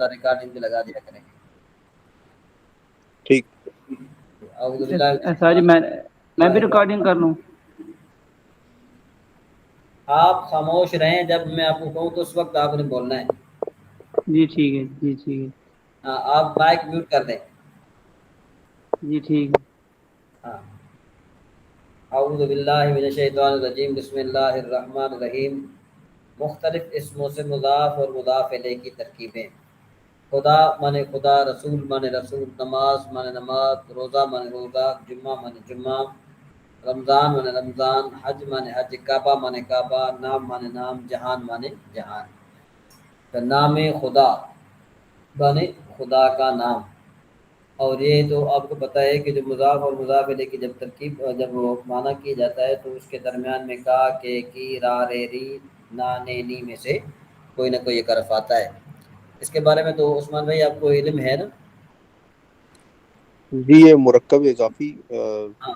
Recording پہ لگا دیا کریں. ٹھیک. اعوذ باللہ من سر جی الشیطان میں بھی ریکارڈنگ کر لوں. آپ خاموش رہیں جب میں آپ کو کہوں تو اس وقت آپ نے بولنا ہے. جی ٹھیک ہے. جی ٹھیک ہے. ہاں آپ مائک میوٹ کر دیں. جی ٹھیک ہے. ہاں. اعوذ باللہ من الشیطان الرجیم بسم اللہ الرحمن الرحیم. مختلف اسموں سے مضاف اور مضاف الیہ کی ترکیبیں. خدا مانے خدا، رسول مانے رسول، نماز مانے نماز، روزہ مانے روزہ، جمعہ مانے جمعہ، رمضان مانے رمضان، حج مانے حج، کعبہ مانے کعبہ، نام مانے نام، جہان مانے جہان. تو نام خدا مانے خدا کا نام. اور یہ تو آپ کو پتہ ہے کہ جو مضاف اور مضاف الیہ کی جب ترکیب جب وہ معنی کیا جاتا ہے تو اس کے درمیان میں کا کے کی را رے ری نا نے نی میں سے کوئی نہ کوئی ایک حرف آتا ہے. اس کے بارے میں تو عثمان بھائی آپ کو علم ہے نا؟ جی یہ مرکب اضافی ہاں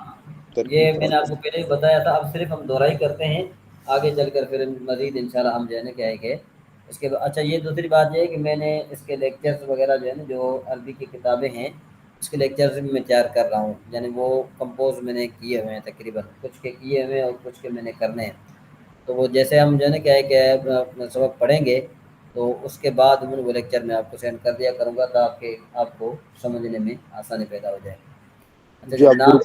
ترکیب یہ میں نے آپ کو پہلے ہی بتایا تھا. اب صرف ہم دہرائی کرتے ہیں، آگے چل کر پھر مزید انشاءاللہ ہم جو ہے نا کیا ہے کہ اس کے بعد. اچھا یہ دوسری بات یہ ہے کہ میں نے اس کے لیکچرز وغیرہ جو ہے نا جو عربی کی کتابیں ہیں اس کے لیکچرز بھی میں تیار کر رہا ہوں. یعنی وہ کمپوز میں نے کیے ہوئے ہیں، تقریباً کچھ کے کیے ہوئے ہیں اور کچھ کے میں نے کرنے ہیں. تو وہ جیسے ہم جو ہے نا کیا ہے کہ سبق پڑھیں گے تو اس کے بعد وہ لیکچر میں آپ کو سینڈ کر دیا کروں گا تاکہ آپ کو سمجھنے میں آسانی پیدا ہو جائے. اچھا جی آپ نام.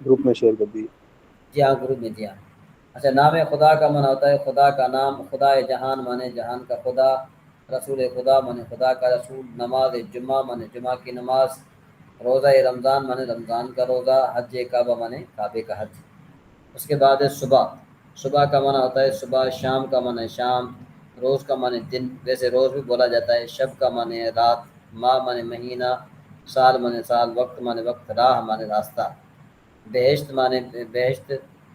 گروپ میں شیئر کر دیجیے. جی ہاں گروپ میں. جی ہاں. اچھا نام خدا کا معنی ہوتا ہے خدا کا نام، خدا جہان مانے جہان کا خدا، رسول خدا مانے خدا کا رسول، نماز جمعہ مانے جمعہ کی نماز، روزہ رمضان مانے رمضان کا روزہ، حج کعبہ مانے کعبے کا حج. اس کے بعد ہے صبح. صبح کا معنی ہوتا ہے صبح، شام کا معنی شام، روز کا معنی دن، ویسے روز بھی بولا جاتا ہے، شب کا معنی رات، ماہ مانے مہینہ، سال مانے سال، وقت مانے وقت، راہ مانے راستہ. بہشت مانے بہشت،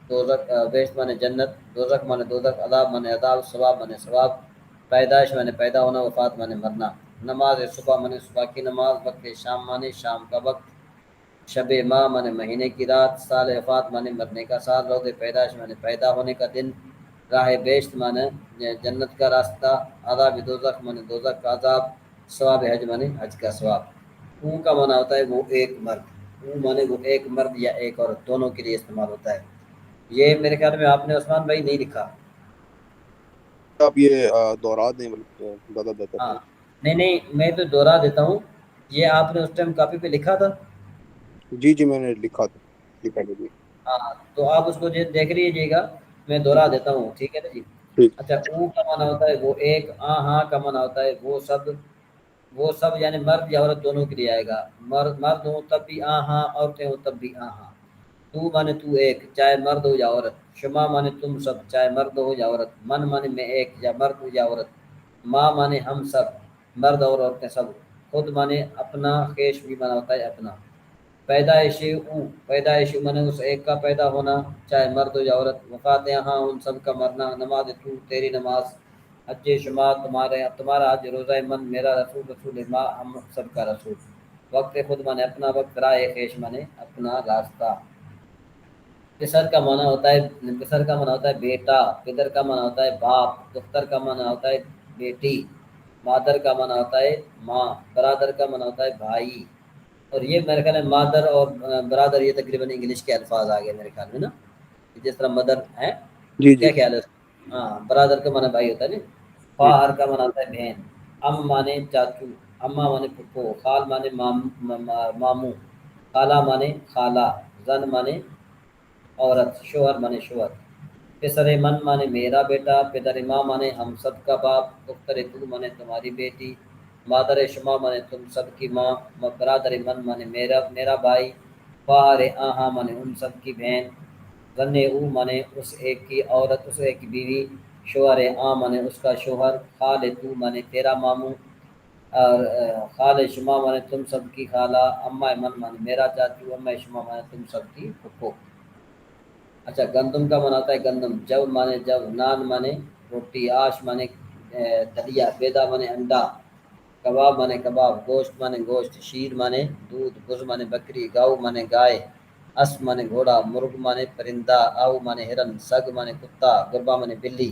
دوزخ بہشت مانے جنت، دوزخ مانے دوزخ، عذاب مانے عذاب، ثواب مانے ثواب، پیدائش مانے پیدا ہونا، وفات مانے مرنا. نماز صبح مانے صبح کی نماز، وقت شام مانے شام کا وقت، شب ماہ مانے مہینے کی رات، سال وفات مانے مرنے کا سال، روز پیدائش مانے پیدا ہونے کا دن، راہ بیشت مانے جنت کا راستہ، عذاب دوزخ مانے دوزخ کا عذاب، ثواب حج مانے حج کا ثواب. اون کا معنی ہوتا ہے وہ ایک مرد. اون مانے وہ ایک مرد یا ایک عورت، دونوں کے لیے استعمال ہوتا ہے. یہ میرے خیال میں آپ نے عثمان بھائی نہیں لکھا. آپ یہ دوہرا دیں بلکہ زیادہ بہتر ہاں ہے. نہیں نہیں میں تو دوہرا دیتا ہوں. یہ آپ نے اس ٹائم کاپی پہ لکھا تھا. جی جی میں نے لکھا تھا. لکھا تھا جی. ہاں تو آپ اس کو دیکھ لیجیے گا. میں دوہرا دیتا ہوں ٹھیک ہے نا جی. ٹھیک. اچھا اون کا معنی ہوتا ہے وہ ایک، ہاں کا معنی ہوتا ہے وہ سب یعنی مرد یا عورت دونوں کے لیے آئے گا. مرد ہوں تب بھی ہاں، عورتیں ہوں تب بھی ہاں. تو مانے تو ایک، چاہے مرد ہو یا عورت. شما مانے تم سب، چاہے مرد ہو یا عورت. من مانے میں ایک، یا مرد ہو یا عورت. ماں مانے ہم سب، مرد اور عورتیں سب. خود مانے اپنا، خیش بھی مانا ہوتا ہے اپنا. پیدائش او، پیدائش مانے اس ایک کا پیدا ہونا چاہے مرد ہو یا عورت. وفات ہاں ان سب کا مرنا. نماز تو تیری نماز، حج شما تمہارا حج، روزہ من میرا رسول، رسول ماں ہم سب کا رسول. وقت خود مانے اپنا وقت، راہ خیش مانے اپنا راستہ. پسر کا معنی ہوتا ہے پسر کا معنی ہوتا ہے بیٹا. پدر کا معنی ہوتا ہے باپ. دختر کا معنی ہوتا ہے بیٹی. مادر کا معنی ہوتا ہے ماں. برادر کا معنی ہوتا ہے بھائی. اور یہ میرے خیال ہے مادر اور برادر یہ تقریباً انگلش کے الفاظ آ گئے میرے خیال میں نا. جس طرح مدر ہے، جی جی کیا خیال ہے. ہاں برادر کا مانا بھائی ہوتا ہے نا. جی خواہر کا مانا ہوتا ہے بہن. ام مانے چاچو، اماں مانے پھپھو، خال مانے ماموں، خالہ مانے خالہ، زن مانے عورت، شوہر مانے شوہر. پسر من مانے میرا بیٹا. پدر ماں مانے ہم سب کا باپ. دختر تو مانے تمہاری بیٹی. مادر شما مانے تم سب کی ماں. برادر من مانے میرا بھائی. خواہر ہاں مانے ان سب کی بہن. غنے او مانے اس ایک کی عورت، اس ایک کی بیوی. شوہر مانے اس کا شوہر. خال تو مانے تیرا ماموں. اور خال شما مانے تم سب کی خالہ. اماں من مانے میرا چاچو. اماں شما مانے تم سب کی پھپھو. اچھا گندم کا معنی ہوتا ہے گندم. جو مانے جو، نان مانے روٹی، آش مانے دلیا، بیدا مانے انڈا، کباب مانے کباب، گوشت مانے گوشت، شیر مانے دودھ، بز مانے بکری، گاؤ مانے گائے، اسب مانے گھوڑا، مرغ مانے پرندہ، آؤ مانے ہرن، سگ مانے کتا، گربا مانے بلی.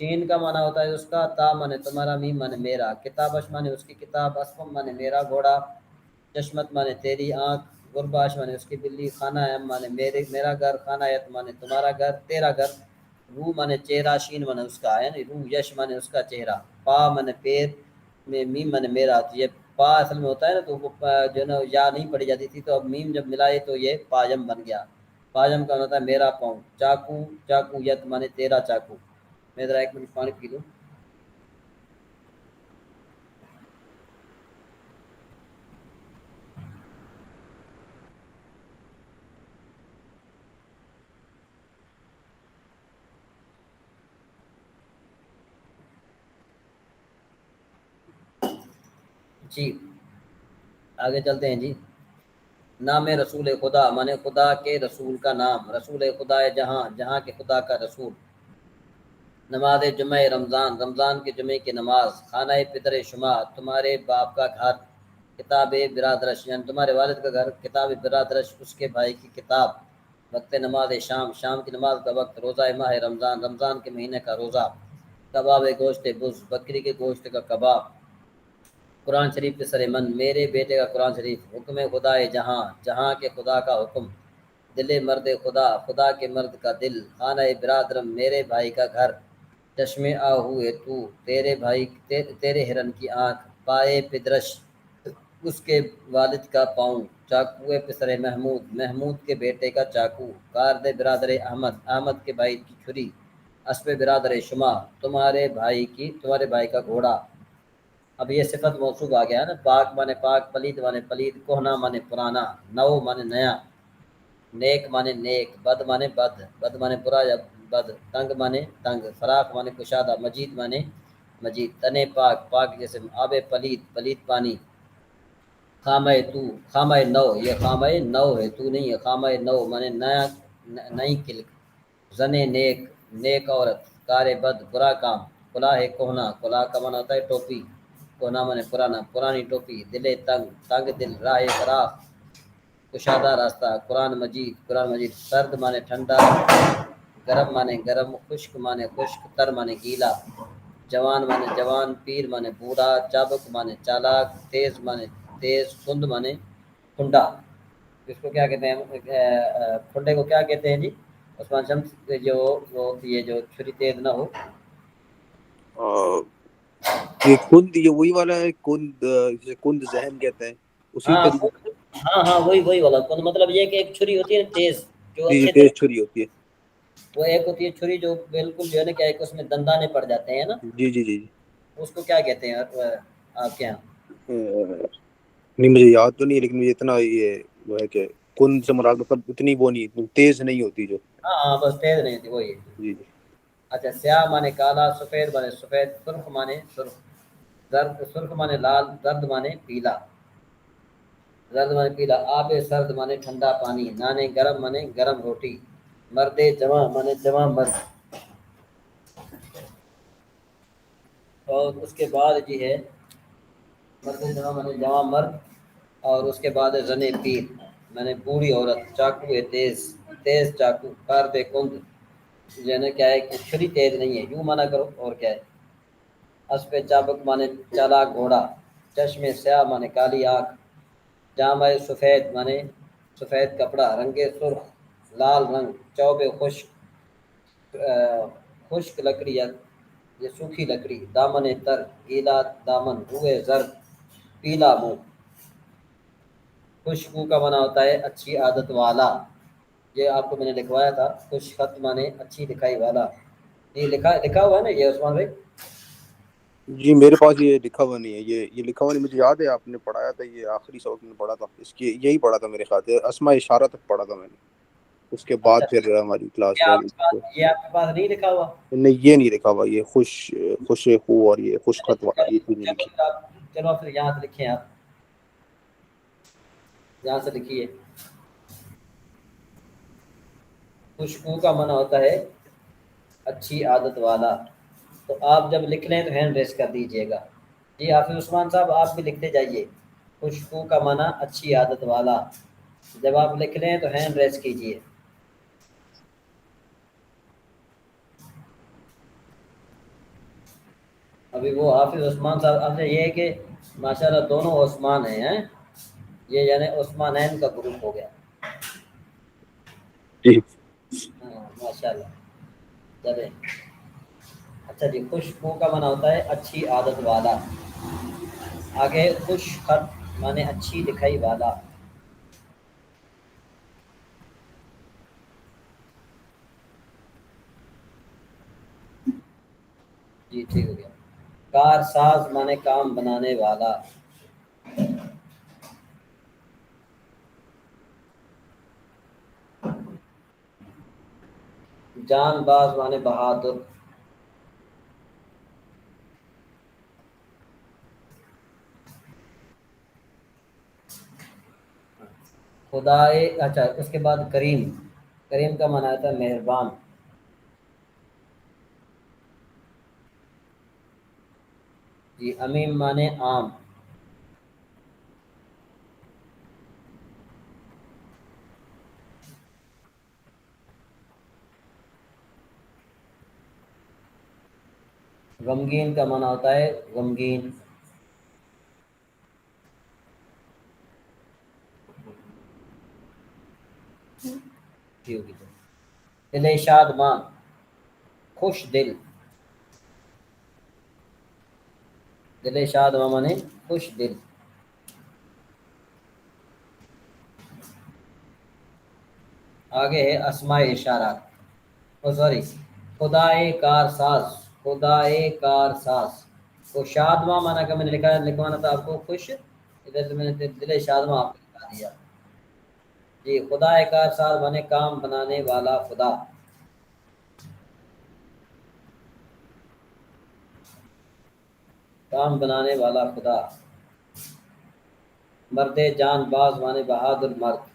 شین کا معنی ہوتا ہے اس کا، تا مانے تمہارا، میم مانے میرا، کتابش مانے اس کی کتاب، اسفم مانے میرا گھوڑا، چشمت مانے تیری آنکھ، غرباش مانے اس کی بلی، خانہ ام مانے میرا گھر، خانہ یت مانے تمہارا گھر، تیرا گھر، رو مانے چہرہ، شین مانے اس کا، یعنی رو، یش مانے اس کا چہرہ، پا مانے پیر، میں میم مانے میرا، تو یہ پا اصل میں ہوتا ہے نا، تو وہ جو ہے نا یا نہیں پڑھی جاتی تھی، تو اب میم جب ملائے تو یہ پاجم بن گیا، پاجم کا ہوتا ہے میرا پاؤں، چاقو، چاقو یت مانے تیرا چاقو۔ میں ذرا ایک منٹ پانی پی لوں۔ جی آگے چلتے ہیں جی۔ نام رسول خدا مانے خدا کے رسول کا نام، رسول خدا جہاں، جہاں کے خدا کا رسول۔ نماز جمعہ رمضان، رمضان کے جمعے کی نماز۔ خانہ پدر شما، تمہارے باپ کا گھر۔ کتاب برادرش، یعنی تمہارے والد کا گھر، کتاب برادرش اس کے بھائی کی کتاب۔ وقت نماز شام، شام کی نماز کا وقت۔ روزہ ماہ رمضان، رمضان کے مہینے کا روزہ۔ کباب گوشت بز، بکری کے گوشت کا کباب۔ قرآن شریف کے سر من، میرے بیٹے کا قرآن شریف۔ حکم خدا جہاں، جہاں کے خدا کا حکم۔ دل مرد خدا، خدا کے مرد کا دل۔ خانہ برادرم، میرے بھائی کا گھر۔ چشم آہو تو، تیرے بھائی، تیرے ہرن کی آنکھ۔ پائے پدرش، اس کے والد کا پاؤں۔ چاقوئے پسر محمود، محمود کے بیٹے کا چاقو۔ کارد برادر احمد، احمد کے بھائی کی چھری۔ اسب برادر شما، تمہارے بھائی کا گھوڑا۔ اب یہ صفت موصوف آ گیا ہے نا، پاک مانے پاک، پلید مانے پلید، کوہنا مانے پرانا، نو مانے نیا، نیک مانے نیک، بد مانے بد، بد مانے برا یا بد، تنگ مانے تنگ، فراق مانے کشادہ، مجید مانے مجید، تنے پاک، پاک جیسے، آب پلید، پلید پانی۔ خامہ تو، خامہ نو، یہ خامہ نو ہے، تو نہیں ہے، خامہ نو مانے نیا، نئی کلک۔ زنے نیک، نیک عورت۔ کار بد، برا کام۔ کلا ہے کوہنا، کلا کا معنی ہوتا ہے ٹوپی، کوہنا مانے پرانا، پرانی ٹوپی۔ دل تنگ، تنگ دل۔ راہ فراخ، کشادہ راستہ۔ قرآن مجید، قرآن مجید۔ سرد مانے ٹھنڈا، گرم مانے گرم، خشک مانے خشک، تر مانے گیلا۔ جوان مانے جوان، پیر مانے بوڑھا، چابک مانے چالاک، تیز مانے تیز، کند مانے کھنڈا۔ اس کو کیا کہتے ہیں، کھنڈے کو کیا کہتے ہیں جی عثمان شمس؟ جو وہ ہوتی ہے جو چھری تیز نہ ہو۔ یہ کند، یہ وہی والا ہے کند، جسے کند ذہن کہتے ہیں، اسی ہاں طریقے۔ ہاں ہاں، وہی والا کند، مطلب یہ کہ ایک چھری ہوتی ہے نا تیز، جو جی اچھے تیز چھری ہوتی ہے۔ وہ ایک ہوتی ہے چھری جو بالکل جو ہے نا، کیا ایک اس میں دندانے پڑ جاتے ہیں نا، جی جی جی جی۔ اس کو کیا کہتے ہیں آپ کے یہاں؟ نہیں مجھے یاد تو نہیں، لیکن مجھے اتنا یہ وہ ہے کہ کند سے مراد مطلب اتنی وہ نہیں، تیز نہیں ہوتی جو۔ ہاں ہاں بس تیز نہیں تھی وہی۔ جی جی۔ اچھا، سیاہ مانے کالا، سفید مانے سفید، سرخ مانے سرخ، زرد، سرخ مانے لال، زرد مانے پیلا، زرد مانے پیلا۔ آب سرد مانے ٹھنڈا پانی، نانے گرم مانے گرم روٹی، مرد جواں مانے جواں مرد۔ اور اس کے بعد جی ہے مرد جواں مانے جواں مرد، اور اس کے بعد زنے پیر مانے بوڑھی عورت، چاقو ہے تیز، تیز چاقو، کارد کند، جو ہے نا کیا ہے کہ چھری تیز نہیں ہے، یوں منع کرو اور کیا ہے۔ اسب چابک مانے چالاک گھوڑا، چشم سیاہ مانے کالی آنکھ، جامع سفید مانے سفید کپڑا، رنگ سرخ لال رنگ، چوب خشک، خشک لکڑی یا یہ سوکھی لکڑی، دامن تر گیلا دامن، روئے زرد پیلا منہ۔ خوشبو کا معنی ہوتا ہے اچھی عادت والا، یہ آپ کو میں نے لکھوایا تھا، خوش خط مانے اچھی لکھائی والا۔ یہ لکھا ہوا ہے نا یہ عثمان بھائی؟ جی میرے پاس یہ لکھا ہوا نہیں ہے، یہ لکھا ہوا نہیں، مجھے یاد ہے آپ نے پڑھایا تھا، یہ آخری سبق میں پڑھا تھا، اس کی یہی پڑھا تھا میرے خیال سے، اسماء اشارہ تک پڑھا تھا میں نے، اس کے بعد اچھا، پھر ہماری کلاس یہ رہ آپ کے گئی۔ پاس، یہ آپ کے پاس نہیں لکھا ہوا؟ نہیں یہ نہیں لکھا ہوا، یہ خوش خو اور یہ خوش خط والا یہ چیز نہیں چلو لکھی۔ پھر چلو پھر یہاں سے لکھیں آپ، یہاں سے لکھیے۔ خوشبو کا معنی ہوتا ہے اچھی عادت والا، تو آپ جب لکھ لیں تو ہینڈ ریس کر دیجئے گا۔ جی حافظ عثمان صاحب آپ بھی لکھتے جائیے، خوشبو کا معنی اچھی عادت والا، جب آپ لکھ لیں تو ہینڈ ریس کیجئے۔ ابھی وہ حافظ عثمان صاحب، اب یہ ہے کہ ماشاءاللہ دونوں عثمان ہیں، یہ یعنی عثمانین کا گروپ ہو گیا. جی ہاں ماشاءاللہ. چلے اچھا جی. خوشبو کا معنی ہوتا ہے اچھی عادت والا. آگے خوش خط معنی اچھی لکھائی والا. جی ٹھیک ہو گیا. کار ساز معنی کام بنانے والا. جان باز معنی بہادر. خدائے، اچھا اس کے بعد کریم. کریم کا معنی آتا ہے مہربان. جی امیم معنی عام. غمگین کا معنی ہوتا ہے غمگین. دل شادمان خوش دل. دل شادمان معنی خوش دل. آگے ہے اسماء اشارات. او سوری، خدائے کار ساز. خدائے کار ساز کو شادماں مانا کہ میں نے لکھوانا تھا آپ کو خوش، ادھر سے میں نے دل شادماں آپ کو لکھا دیا. جی خدائے کار ساز مانے کام بنانے والا خدا. کام بنانے والا خدا. مرد جان باز مانے بہادر مرد.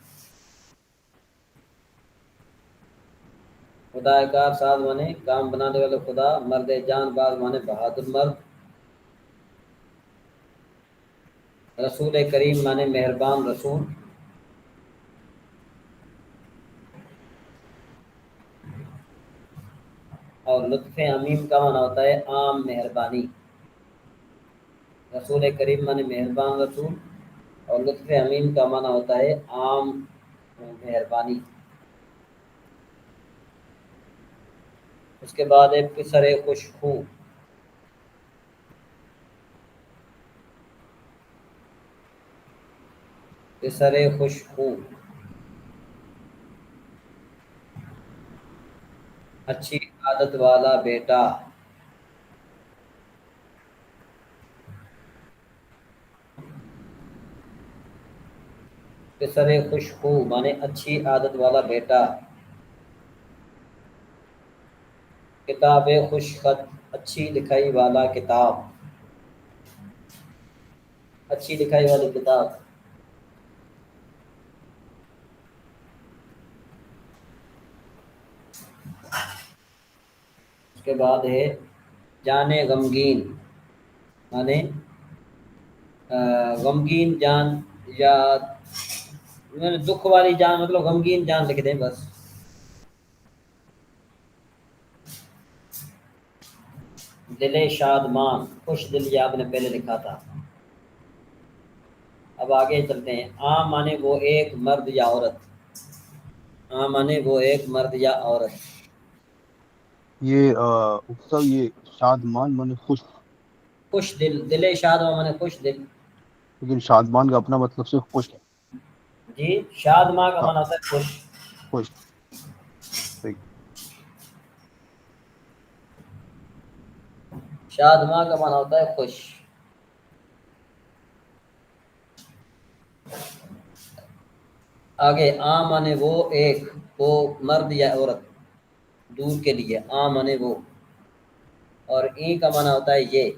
خدا کار ساز مانے کام بنانے والے خدا. مرد جان باز مانے بہادر مرد. رسول کریم مانے مہربان رسول. اور لطف امیم کا معنی ہوتا ہے عام مہربانی. رسول کریم مانے مہربان رسول، اور لطف امین کا معنی ہوتا ہے عام مہربانی. اس کے بعد ہے پسر خوش خو. پسر خوش خو اچھی عادت والا بیٹا. پسر خوش خو مانے اچھی عادت والا بیٹا. کتاب خوش خط اچھی لکھائی والا کتاب. اچھی لکھائی والی کتاب. اس کے بعد ہے جان غمگین مانے غمگین جان، یا میں نے دکھ والی جان مطلب غمگین جان لکھ دیں بس. دل شادمان خوش دل، یہ آپ نے پہلے لکھا تھا. اب آگے چلتے ہیں. عام مانے وہ ایک مرد یا عورت. عام مانے وہ ایک مرد یا عورت. یہ استاد یہ شادمان مانے خوش، خوش دل. دل شادمان مانے خوش دل. لیکن شادمان کا اپنا مطلب صرف خوش ہے. جی شادمان کا معنی ہوتا ہے خوش. خوش صحیح. شادمان کا معنی ہوتا ہے خوش. آگے عام مانے وہ ایک، وہ مرد یا عورت دور کے لیے. عام مانے وہ. اور ای کا معنی ہوتا ہے یہ.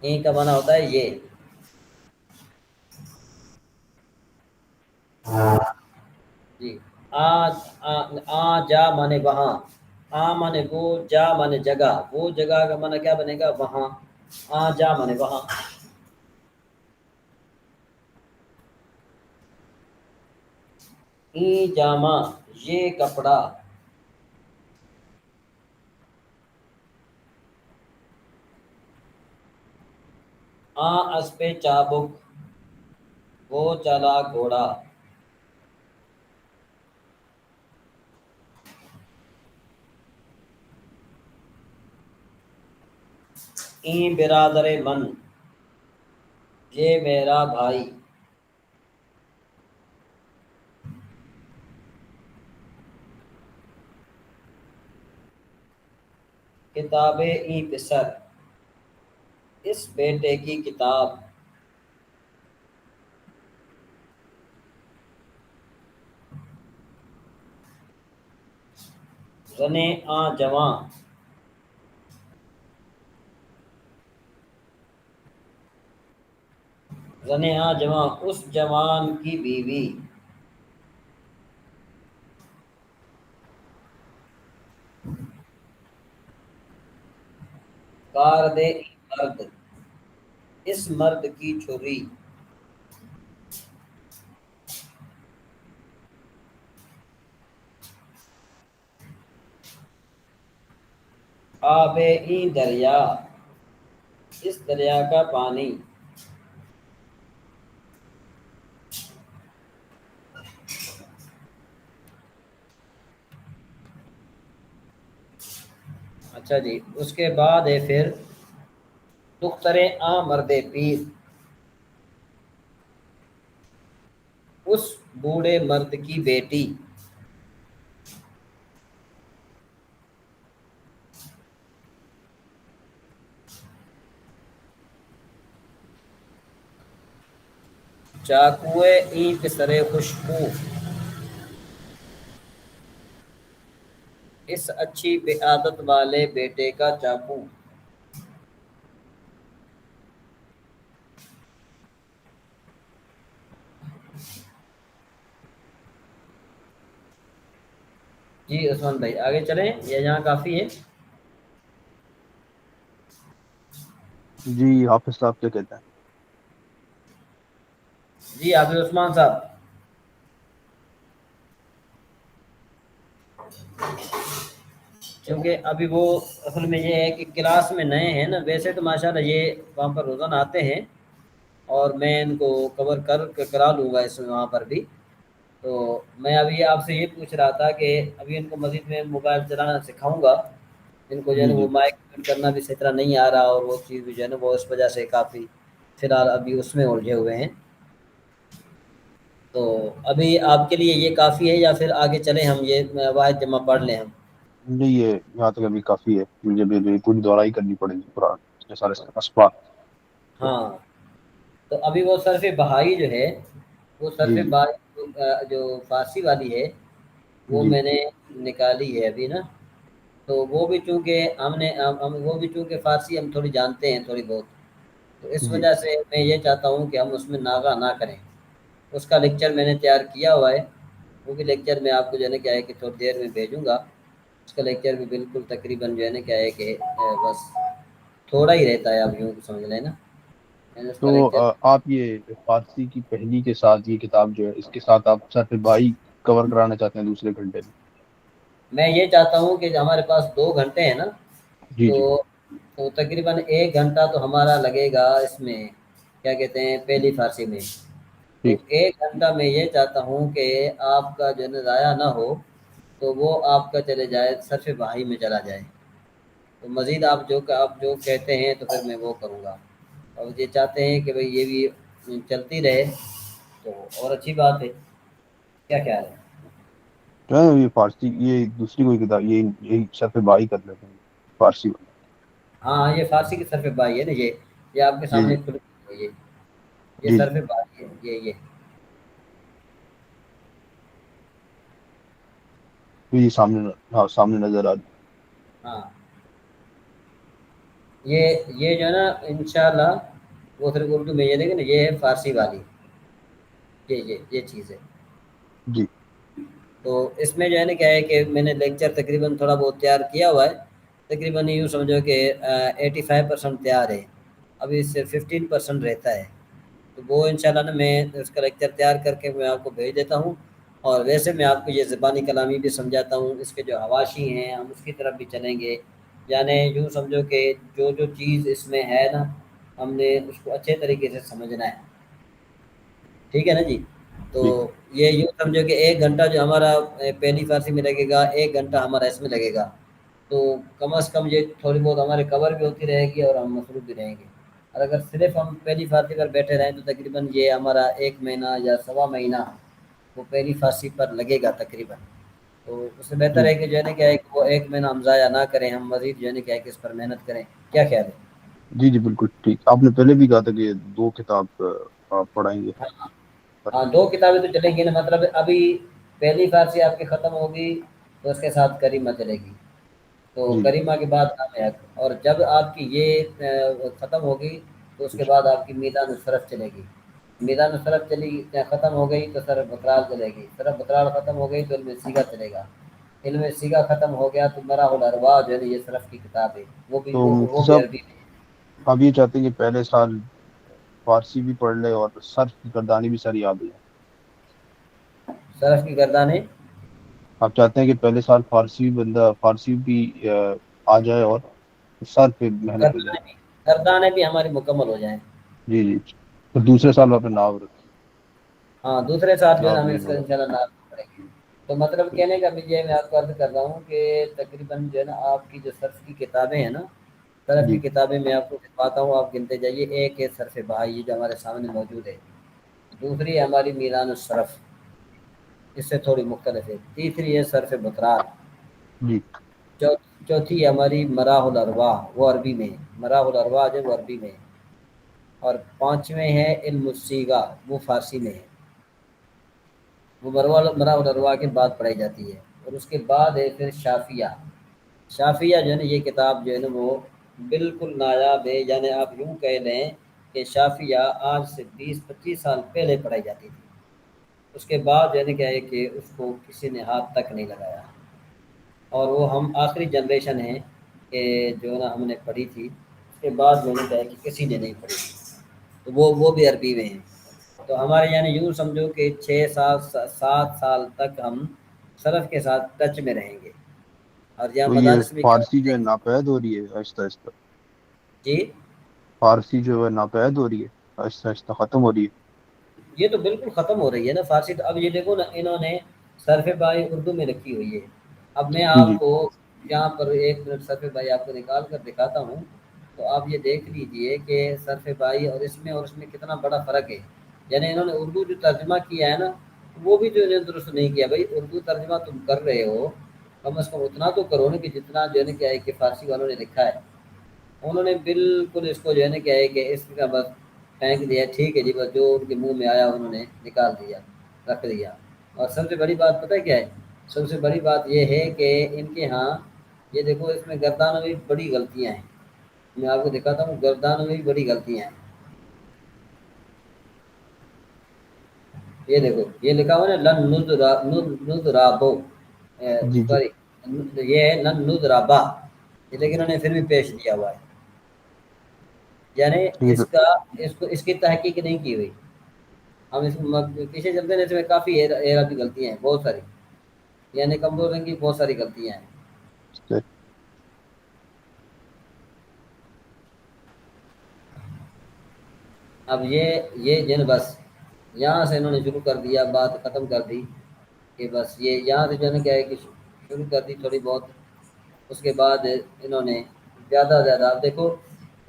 ای کا معنی ہوتا ہے یہ. جی آ جا مانے وہاں. آ مانے وہ، جا مانے جگہ. وہ جگہ کا مانے کیا بنے گا؟ وہاں. آ جا مانے وہاں. ای جامہ یہ کپڑا. اسب چابک وہ چلا گھوڑا، این برادر من یہ میرا بھائی، کتاب این پسر اس بیٹے کی کتاب، زنے جواں زنے جواں اس جوان کی بیوی، کار دے مرد اس مرد کی چھری، آب این دریا اس دریا کا پانی، اچھا جی اس کے بعد ہے پھر دختر مرد پیر اس بوڑھے مرد کی بیٹی، چاقوئے این پسر خوشبو اس اچھی عادت والے بیٹے کا چاقو، جی عثمان بھائی آگے چلیں یہ یہاں کافی ہے؟ جی حافظ صاحب کیا کہتے ہیں؟ جی حافظ عثمان صاحب، کیونکہ ابھی وہ اصل میں یہ ہے کہ کلاس میں نئے ہیں نا، ویسے تو ماشاءاللہ یہ وہاں پر روزانہ آتے ہیں اور میں ان کو کور کرا لوں گا اس میں وہاں پر بھی. تو میں ابھی آپ سے یہ پوچھ رہا تھا کہ ابھی ان کو مزید میں موبائل چلانا سکھاؤں گا، ان کو جو ہے جی نا جی وہ مائک کرنا بھی صحیح طرح نہیں آ رہا، اور وہ چیز بھی جو ہے نا وہ اس وجہ سے کافی فی الحال ابھی اس میں الجھے ہوئے ہیں. تو ابھی آپ کے لیے یہ کافی ہے یا پھر آگے چلیں ہم یہ واحد جمع پڑھ لیں ہم؟ نہیں یہ یہاں تک ابھی کافی ہے، مجھے بھی پوری دہرائی کرنی پڑے گی قرآن کے سارے اسباق. ہاں تو ابھی وہ صرف بہائی جو ہے وہ صرف جی جی بہائی جو فارسی والی ہے وہ جی میں نے نکالی ہے ابھی نا. تو وہ بھی چونکہ وہ بھی چونکہ فارسی ہم تھوڑی جانتے ہیں تھوڑی بہت، تو اس جی وجہ سے میں یہ چاہتا ہوں کہ ہم اس میں ناغہ نہ کریں. اس کا لیکچر میں نے تیار کیا ہوا ہے، وہ بھی لیکچر میں آپ کو جو ہے نا کیا ہے کہ تھوڑی دیر میں بھیجوں گا. اس کا لیکچر بھی بالکل تقریباً جو ہے نا کیا ہے کہ بس تھوڑا ہی رہتا ہے، آپ یوں سمجھ لیں نا. میں نے اس تو کا لیکچر آپ یہ فارسی کی پہلی کے ساتھ یہ کتاب جو ہے اس کے ساتھ آپ صرف بھائی کور کرانا چاہتے ہیں دوسرے گھنٹے میں؟ میں یہ چاہتا ہوں کہ ہمارے پاس 2 گھنٹے ہیں نا، جی تو جی تو تقریباً 1 گھنٹہ تو ہمارا لگے گا اس میں کیا کہتے ہیں پہلی فارسی میں. تو ٹھیک. 1 گھنٹہ میں یہ چاہتا ہوں کہ آپ کا جو ہے نا ضائع نہ ہو، تو وہ آپ کا چلے جائے صرف بھائی میں چلا جائے. تو مزید آپ جو کہتے ہیں تو پھر میں وہ کروں گا. اور یہ چاہتے ہیں کہ بھئی یہ بھی چلتی رہے تو اور اچھی بات ہے. کیا خیال ہے؟ جو ہے یہ فارسی یہ دوسری کوئی کتاب یہی صرف بھائی کر لیتے ہیں فارسی والا. ہاں یہ فارسی کی صرف بائی ہے نا، یہ آپ کے جی سامنے جی کھل ہے یہ جی جی صرف بائی ہے یہ یہ سامنے ہاں سامنے نظر آ رہی. ہاں یہ جو ہے نا انشاءاللہ وہ صرف اردو میں یہ دیکھیں نا، یہ ہے فارسی والی، یہ چیز ہے. جی تو اس میں جو ہے نا کیا ہے کہ میں نے لیکچر تقریباً تھوڑا بہت تیار کیا ہوا ہے، تقریباً یوں سمجھو کہ 85% تیار ہے، ابھی اس سے 15% رہتا ہے. تو وہ انشاءاللہ نا میں اس کا لیکچر تیار کر کے میں آپ کو بھیج دیتا ہوں. اور ویسے میں آپ کو یہ زبانی کلامی بھی سمجھاتا ہوں، اس کے جو حواشی ہیں ہم اس کی طرف بھی چلیں گے. یعنی یوں سمجھو کہ جو چیز اس میں ہے نا ہم نے اس کو اچھے طریقے سے سمجھنا ہے، ٹھیک ہے نا جی؟ تو ٹھیک یہ یوں سمجھو کہ 1 گھنٹہ جو ہمارا پہلی فارسی میں لگے گا، 1 گھنٹہ ہمارا اس میں لگے گا، تو کم از کم یہ تھوڑی بہت ہمارے کور بھی ہوتی رہے گی اور ہم مصروف بھی رہیں گے۔ اور اگر صرف ہم پہلی فارسی پر بیٹھے رہیں تو تقریباً یہ ہمارا 1 مہینہ یا 1.25 مہینہ وہ پہلی فارسی پر لگے گا تقریباً۔ تو اس سے بہتر جی ہے کہ جو ہے نا کیا ہے کہ وہ 1 مہینہ ہم ضائع نہ کریں، ہم مزید جو ہے نا کیا ہے کہ اس پر محنت کریں۔ کیا خیال ہے؟ جی جی بالکل ٹھیک، آپ نے پہلے بھی کہا تھا کہ 2 کتاب آپ پڑھائیں گے۔ ہاں 2 کتابیں تو چلیں گی نا، مطلب ابھی پہلی فارسی آپ کی ختم ہوگی تو اس کے ساتھ کریمہ چلے گی، تو جی کریمہ کے بعد نام حق، اور جب آپ کی یہ ختم ہوگی تو اس کے بعد آپ کی میدان الصرف چلے گی، میدان الصرف چلی ختم ہو گئی تو صرف بکرال چلے گی، صرف بکرال ختم ہو گئی تو علم سیگا چلے گا، علم سیگا ختم ہو گیا تو مراح الارواح جو ہے یہ صرف کی کتاب ہے، وہ بھی تو مفتی وہ بھی صاحب، عربی میں۔ آپ یہ چاہتے ہیں کہ پہلے سال فارسی بھی پڑھ لے اور صرف کی گردانی بھی ساری یاد ہو جائے؟ صرف کی گردانیں آپ چاہتے ہیں کہ پہلے سال فارسی بندہ فارسی بھی آ جائے اور صرف پہ محنت ہو جائے؟ گردانیں بھی ہماری مکمل ہو جائیں۔ جی جی، تو دوسرے سال آپ نے ناو رکھیں، ہاں دوسرے سال جو ہے نا ہمیں اس ناظرین کا وغیرہ؟ انشاءاللہ نام پڑے گی۔ تو مطلب کہنے کا بھی یہ میں آپ کو عرض کر رہا ہوں کہ تقریباً جو ہے نا آپ کی جو صرف کی کتابیں ہیں نا، صرف کی جی کتابیں میں آپ کو دکھاتا ہوں، آپ گنتے جائیے۔ ایک ہے صرف بہائی جو ہمارے سامنے موجود ہے، دوسری ہماری میزان الصرف، اس سے تھوڑی مختلف ہے، تیسری ہے صرف بکرار، جی چوتھی ہماری مراح الارواح وہ عربی میں ہے، مراح الارواح جو ہے وہ عربی میں ہے، اور پانچویں ہے علم الصیغہ وہ فارسی میں ہے، وہ مراح الارواح کے بعد پڑھائی جاتی ہے۔ اور اس کے بعد ہے پھر شافیہ، شافیہ جو ہے نا یہ کتاب جو ہے نا وہ بالکل نایاب ہے، یعنی آپ یوں کہہ لیں کہ شافیہ آج سے 20-25 سال پہلے پڑھائی جاتی تھی، اس کے بعد یعنی کیا ہے کہ اس کو کسی نے ہاتھ تک نہیں لگایا، اور وہ ہم آخری جنریشن ہیں کہ جو ہے نا ہم نے پڑھی تھی، اس کے بعد میں نے کہا کہ کسی نے نہیں پڑھی، تو وہ بھی عربی میں ہیں۔ تو ہمارے یعنی یوں سمجھو کہ 6-7 سال تک ہم صرف کے ساتھ ٹچ میں رہیں گے، اور یہاں تو یہ مدارس میں کیا فارسی ہوتا جو ہے ہے ناپید ہو رہی ہے آہستہ آہستہ؟ جی فارسی جو ہے ناپید ہو رہی ہے، آہستہ آہستہ ختم ہو رہی ہے؟ یہ تو بالکل ختم ہو رہی ہے نا فارسی، تو اب یہ دیکھو نا انہوں نے صرف بائی اردو میں رکھی ہوئی ہے۔ اب میں جی جی آپ کو یہاں پر 1 منٹ صرف بائی آپ کو نکال کر دکھاتا ہوں، تو آپ یہ دیکھ لیجئے کہ صرف بائی اور اس میں کتنا بڑا فرق ہے۔ یعنی انہوں نے اردو جو ترجمہ کیا ہے نا وہ بھی جو ہے درست نہیں کیا۔ بھائی اردو ترجمہ تم کر رہے ہو، کم از کم اتنا تو کرو نا کہ جتنا جو ہے نا کیا ہے کہ فارسی والوں نے لکھا ہے، انہوں نے بالکل اس کو جو ہے نا کیا ہے کہ اس کا بس پھینک دیا، ٹھیک ہے جی، بس جو ان کے منہ میں آیا انہوں نے نکال دیا، رکھ دیا۔ اور سب سے بڑی بات پتہ ہے کیا ہے؟ سب سے بڑی بات یہ ہے کہ ان کے ہاں یہ دیکھو اس میں گردانوں میں بھی بڑی غلطیاں ہیں، میں آپ کو دکھاتا ہوں، گردانوں میں بھی بڑی غلطیاں ہیں۔ یہ دیکھو یہ لکھا ہوا ہے نا لن نذرابو، جی جی سوری یہ ہے لن نذرابا، لیکن انہوں نے پھر بھی پیش کیا ہوا ہے، یعنی ٹھیک ہے۔ اس کی تحقیق نہیں کی ہوئی۔ ہم اس پیچھے چلتے ہیں، اس میں کافی اعرابی غلطیاں ہیں بہت ساری، یعنی کمزور رنگ کی بہت ساری غلطیاں ہیں۔ اب یہ جن بس یہاں سے انہوں نے شروع کر دیا، بات ختم کر دی کہ بس یہ یہاں سے جو ہے نا کیا ہے کہ شروع کر دی تھوڑی بہت، اس کے بعد انہوں نے زیادہ آپ دیکھو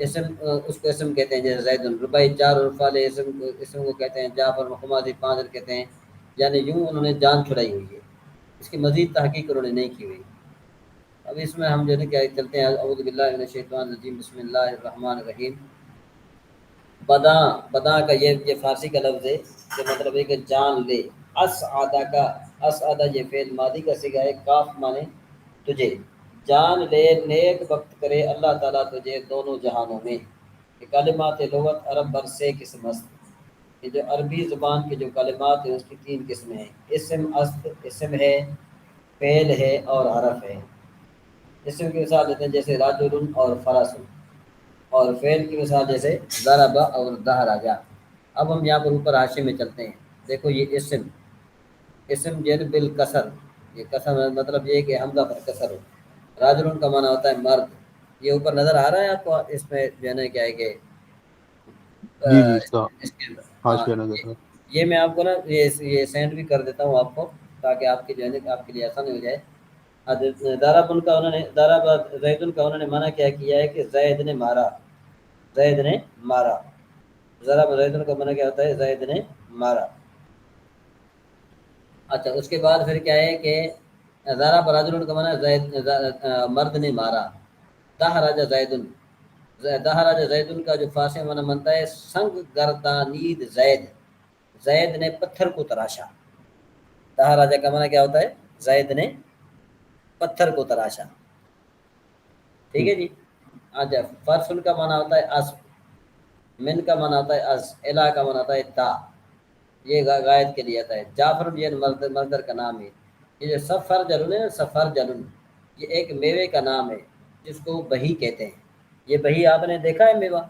اسم، اس کو اسم کہتے ہیں، جیسے زید الربائی 4 حروف والے اسم کو کہتے ہیں، جعفر محمد 5 حرف کہتے ہیں، یعنی یوں انہوں نے جان چھڑائی ہوئی ہے، اس کی مزید تحقیق انہوں نے نہیں کی ہوئی۔ اب اس میں ہم جو ہے نا کیا چلتے ہیں، اعوذ باللہ من الشیطان الرجیم، بسم اللہ الرحمن الرحیم۔ بداں کا یہ فارسی کا لفظ ہے کہ مطلب ہے کہ جان لے، اسعدہ کا اسعدہ یہ فعل ماضی کا صیغہ ہے، کاف مانے تجھے، جان لے نیک وقت کرے اللہ تعالیٰ تجھے دونوں جہانوں میں۔ یہ کلمات لغت عرب برسے قسم است، یہ جو عربی زبان کے جو کلمات ہیں اس کی 3 قسمیں ہیں، اسم است، اسم ہے، فعل ہے اور حرف ہے۔ اسم کی مثال دیتے ہیں جیسے راجل اور فرس، اور فعل کی مثال جیسے ضرب اور دہراجا۔ اب ہم یہاں پر اوپر حاشے میں چلتے ہیں، دیکھو یہ اسم جن بالکسر، یہ کسر مطلب یہ کہ حمزہ پر کسر ہو، راجل کا معنی ہوتا ہے مرد، یہ اوپر نظر آ رہا ہے آپ کو، اس میں جو ہے نا کیا ہے کہ جی جی اس کا اس کے اندر حاش ہاں کیا نظر ہے. یہ میں آپ کو نا یہ سینڈ بھی کر دیتا ہوں آپ کو، تاکہ آپ کی جو ہے آپ کے لیے آسانی ہو جائے. دارابن کا انہوں نے زیدن کا انہوں نے منع کیا ہے کہ زید نے مارا، زید نے مارا. ذرا زیدن کا منع کیا ہوتا ہے؟ زید نے مارا. اچھا اس کے بعد پھر کیا ہے کہ زارا برادر کا منع مرد نے مارا. دہ راجہ زیدن، دہ راجہ زیدن کا جو فارسی میں بنتا ہے سنگ گردانید زید، زید نے پتھر کو تراشا. دہ راجہ کا منع کیا ہوتا ہے؟ زید نے پتھر کو تراشا. ٹھیک ہے جی. اچھا فرسن کا معنی ہوتا ہے اسب، من کا معنی ہوتا ہے از، الہ کا معنی ہوتا ہے تا. یہ غائد کے لیے آتا ہے. جعفر یہ مصدر کا نام ہے. یہ جو سفر جلن ہے، سفر جلن یہ ایک میوے کا نام ہے جس کو بہی کہتے ہیں. یہ بہی آپ نے دیکھا ہے میوہ؟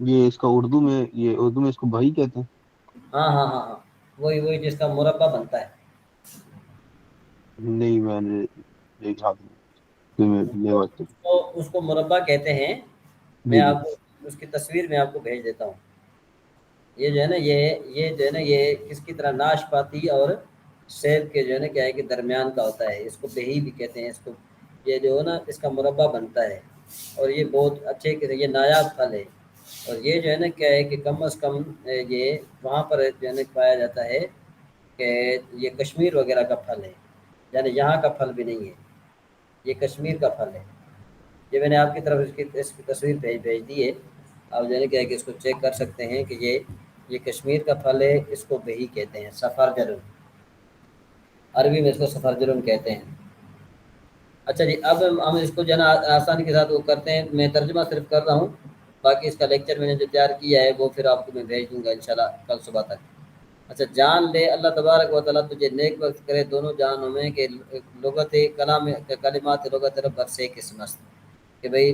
یہ اس کا اردو میں، یہ اردو میں اس کو بھائی کہتے ہیں. ہاں ہاں ہاں ہاں، وہی جس کا مربع بنتا ہے. نہیں میں نے دیکھا کہ یہ بات. اس کو مربع کہتے ہیں. میں جی جی آپ کو اس کی تصویر میں آپ کو بھیج دیتا ہوں. یہ جو ہے نا یہ جو ہے نا یہ کس کی طرح ناشپاتی اور سیب کے جو ہے نا کیا ہے کہ درمیان کا ہوتا ہے. اس کو بہی بھی کہتے ہیں. اس کو یہ جو ہے نا اس کا مربع بنتا ہے اور یہ بہت اچھے یہ نایاب پھل ہے. اور یہ جو ہے نا کیا ہے کہ کم از کم یہ وہاں پر جو ہے نا پایا جاتا ہے کہ یہ کشمیر وغیرہ کا پھل ہے، یعنی یہاں کا پھل بھی نہیں ہے، یہ کشمیر کا پھل ہے. یہ میں نے آپ کی طرف اس کی تصویر بھیج دی ہے. آپ جو ہے کیا ہے کہ اس کو چیک کر سکتے ہیں کہ یہ کشمیر کا پھل ہے. اس کو بہی کہتے ہیں، سفر جلن، عربی میں اس کو سفر جلن کہتے ہیں. اچھا جی اب ہم اس کو جو ہے نا آسانی کے ساتھ وہ کرتے ہیں. میں ترجمہ صرف کر رہا ہوں، باقی اس کا لیکچر میں نے جو تیار کیا ہے وہ پھر آپ کو میں بھیج دوں گا انشاءاللہ کل صبح تک. اچھا جان لے اللہ تبارک و تعالیٰ تجھے نیک وقت کرے دونوں جہانوں میں کہ لغت کلام کلمات لغت رب برسے قسم است کہ بھئی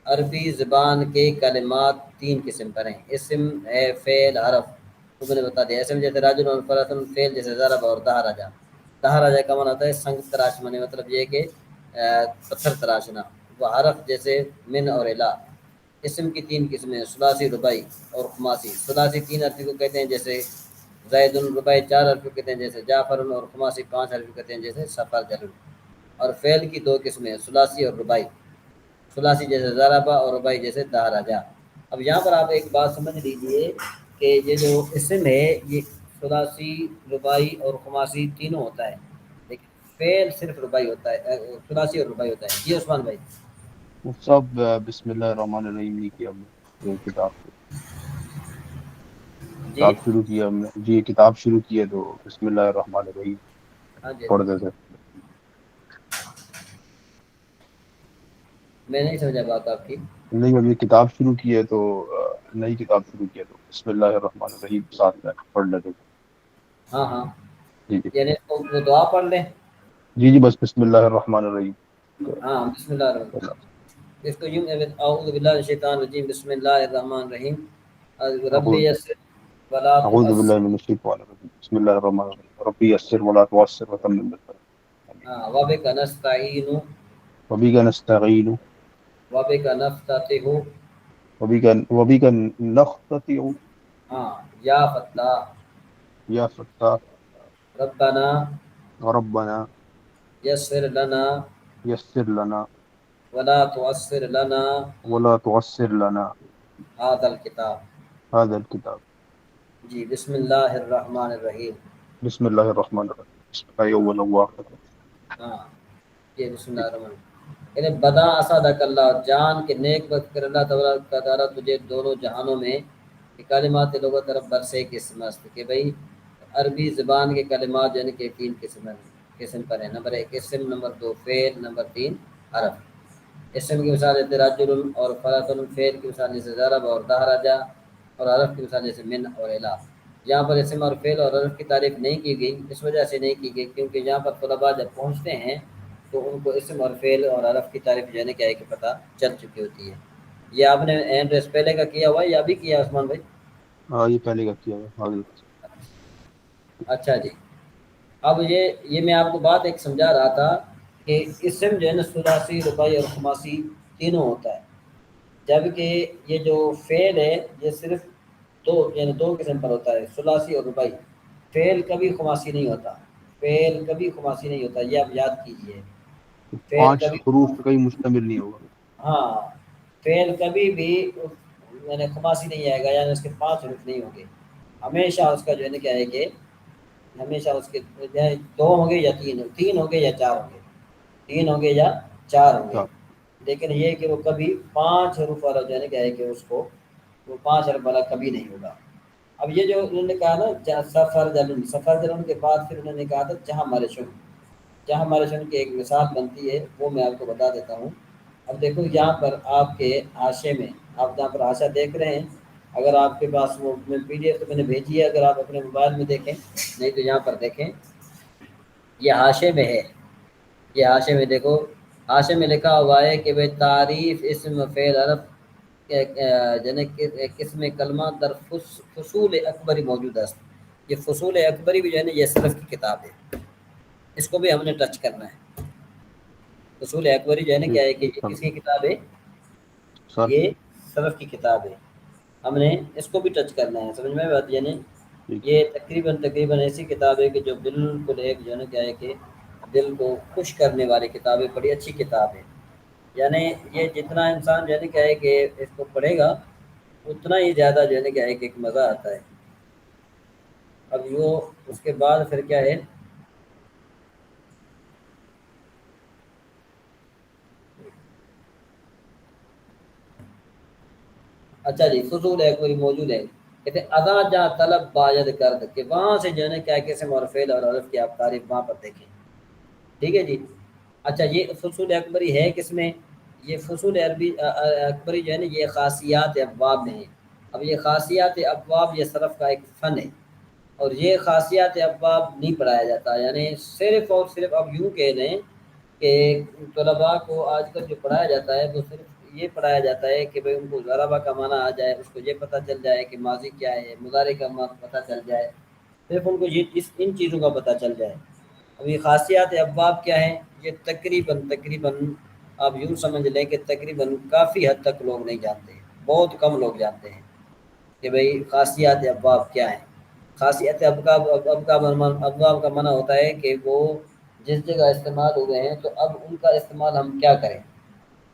عربی زبان کے کلمات 3 قسم پر ہیں. اسم ہے، فعل، حرف. تو میں نے بتا دیا. اسم جیسے راجل اور فرسن، فعل جیسے ضرب اور دہا راجہ. دہا راجہ کا معنی ہوتا ہے سنگ تراش، معنی مطلب یہ کہ پتھر تراشنا. وہ حرف جیسے من اور الہ. اسم کی 3 قسمیں، ثلاثی، رباعی اور خماسی. ثلاثی 3 حرفی کو کہتے ہیں جیسے زید، رباعی 4 حرفی کو کہتے ہیں جیسے جعفر، اور خماسی 5 حرفی کو کہتے ہیں جیسے سفر جلن. اور فعل کی 2 قسمیں، ثلاثی اور رباعی. ثلاثی جیسے ضربہ اور رباعی جیسے دہا راجہ. اب یہاں پر آپ ایک بات سمجھ لیجئے کہ یہ جو اسم ہے یہ ثلاثی، رباعی اور خماسی تینوں ہوتا ہے، لیکن فعل صرف رباعی ہوتا ہے، ثلاثی اور رباعی ہوتا ہے. جی عثمان بھائی. وہ سب بسم اللہ الرحمن الرحیم نہیں کیا ہم نے. یہ جی کتاب شروع کیا ہم نے جی، یہ کتاب شروع کی ہے تو بسم اللہ الرحمن الرحیم ہاں جی پڑھ دیتے. میں نہیں سمجھا بات آپ کی. نہیں اب یہ کتاب شروع کی ہے تو نئی کتاب شروع کی ہے تو بسم اللہ الرحمن الرحیم ساتھ میں پڑھ لیتے. ہاں ہاں، جی جی یعنی وہ دعا پڑھ لیں. جی جی بس بسم اللہ الرحمن الرحیم. ہاں بسم اللہ الرحمن. اس کو یوں اعوذ باللہ من الشیطان الرجیم بسم اللہ الرحمن الرحیم رب یسر ولا اعوذ باللہ تعسر. من الشیطان الرجیم بسم اللہ الرحمن الرحیم ربی یسر ولا تعسر وتمم بالخیر ہاں وبک نستعین وبک نستعین وبک نفتتح. وبک نختتع ہاں یا فتاح یا فتاح ربنا ربنا یسر لنا یسر لنا ولا تعسر لنا ولا تعسر لنا هذا الكتاب. هذا الكتاب. جی بسم اللہ الرحمن الرحیم. بسم اللہ الرحمن الرحیم بسم اللہ اول و آخر. ہاں یہ بسم اللہ الرحمن الرحیم. یعنی بدا اسعدک اللہ، جان کے نیک وقت کر اللہ تبارک و تعالیٰ تجھے دونوں جہانوں میں کلمات لغت طرف برسے قسم است کہ بھئی عربی زبان کے کلمات یعنی کہ 3 قسم پر ہیں. نمبر 1 اسم، نمبر 2 فعل، نمبر 3 حرف. اسم کی مثال جیسے رجل اور فرسن، فعل کی مثال جیسے ضرب اور دہا راجہ، اور حرف کی مثال جیسے من اور الہ. یہاں پر اسم اور فعل اور حرف کی تعریف نہیں کی گئی، اس وجہ سے نہیں کی گئی کیونکہ یہاں پر طلباء جب پہنچتے ہیں تو ان کو اسم اور فعل اور حرف کی تعریف جو ہے کیا ہے کہ پتہ چل چکی ہوتی ہے. یہ آپ نے ایڈریس پہلے کا کیا ہوا ہے یا ابھی کیا عثمان بھائی؟ ہاں یہ پہلے کا کیا ہے آگے. اچھا جی. اب یہ میں آپ کو بات ایک سمجھا رہا تھا کہ اسم جو ہے نا ثلاثی، رباعی اور خماسی تینوں ہوتا ہے. جبکہ یہ جو فعل ہے یہ صرف یعنی دو قسم پر ہوتا ہے، ثلاثی اور رباعی۔ فعل کبھی خماسی نہیں ہوتا، فعل کبھی خماسی نہیں ہوتا، یہ آپ یاد کیجئے۔ فعل 5 کبھی، حروف پہ کہیں مشتمل نہیں ہوگا۔ ہاں، فعل کبھی بھی یعنی خماسی نہیں آئے گا، یعنی اس کے 5 حروف نہیں ہوں گے، ہمیشہ اس کا جو ہے نا کیا ہے کہ ہمیشہ اس کے 2 ہوں گے یا 3 ہوں گے یا 4 ہوں گے، 3 ہوں گے یا 4 ہوں گے، اچھا، لیکن یہ کہ وہ کبھی 5 حروف والا جو ہے نا کیا ہے کہ اس کو وہ 5 حرف والا کبھی نہیں ہوگا۔ اب یہ جو انہوں نے کہا نا سفر جلن، سفر جلن کے بعد پھر انہوں نے کہا تھا جہاں مارشن، جہاں مارشن کی ایک مثال بنتی ہے وہ میں آپ کو بتا دیتا ہوں۔ اب دیکھو یہاں پر آپ کے حاشے میں، آپ جہاں پر حاشا دیکھ رہے ہیں، اگر آپ کے پاس وہ پی ڈی ایف تو میں نے بھیجی ہے، اگر آپ اپنے موبائل میں دیکھیں، نہیں تو یہاں پر دیکھیں، یہ حاشے میں ہے، یہ حاشے میں دیکھو، حاشے میں لکھا ہوا ہے کہ بھائی تعریف اسم فعل حرف یعنی قسم کلمہ در فصول اکبری موجود ہے۔ یہ فصول اکبری بھی جو ہے نا یہ سلف کی کتاب ہے، اس کو بھی ہم نے ٹچ کرنا ہے۔ فصول اکبری جو ہے نا کیا ہے کہ یہ کس کی کتاب ہے؟ سر یہ سلف کی کتاب ہے، ہم نے اس کو بھی ٹچ کرنا ہے، سمجھ میں بات؟ یعنی ٹھیک ہے، یہ تقریباً ایسی کتاب ہے کہ جو بالکل ایک جو ہے نا کیا ہے کہ دل کو خوش کرنے والی کتاب ہے، بڑی اچھی کتاب ہے۔ یعنی یہ جتنا انسان جو ہے نا کیا ہے کہ اس کو پڑھے گا اتنا ہی زیادہ جو ہے نا کیا ہے کہ ایک مزہ آتا ہے۔ اب یہ اس کے بعد پھر کیا ہے، اچھا جی، فضول ہے کوئی موجود ہے، کہتے ہیں ادا جا طلب باید کرد، کہ وہاں سے جو ہے نا کیا قسم اور فعل اور حرف کی آپ تعریف وہاں پر دیکھیں، ٹھیک ہے جی۔ اچھا یہ فصول اکبری ہے کس میں؟ یہ فصول عربی اکبری جو ہے نا یہ خاصیات ابواب میں ہے۔ اب یہ خاصیات ابواب یہ صرف کا ایک فن ہے، اور یہ خاصیات ابواب نہیں پڑھایا جاتا، یعنی صرف اور صرف اب یوں کہہ لیں کہ طلباء کو آج کل جو پڑھایا جاتا ہے وہ صرف یہ پڑھایا جاتا ہے کہ بھئی ان کو ضربہ کا معنی آ جائے، اس کو یہ پتہ چل جائے کہ ماضی کیا ہے، مضارع کا پتہ چل جائے، صرف ان کو یہ ان چیزوں کا پتہ چل جائے۔ اب یہ خاصیات ابواب کیا ہیں؟ یہ تقریباً آپ یوں سمجھ لیں کہ تقریباً کافی حد تک لوگ نہیں جانتے، بہت کم لوگ جانتے ہیں کہ بھئی خاصیات ابواب کیا ہیں۔ خاصیت ابواب کا معنی ہوتا ہے کہ وہ جس جگہ استعمال ہوئے ہیں تو اب ان کا استعمال ہم کیا کریں۔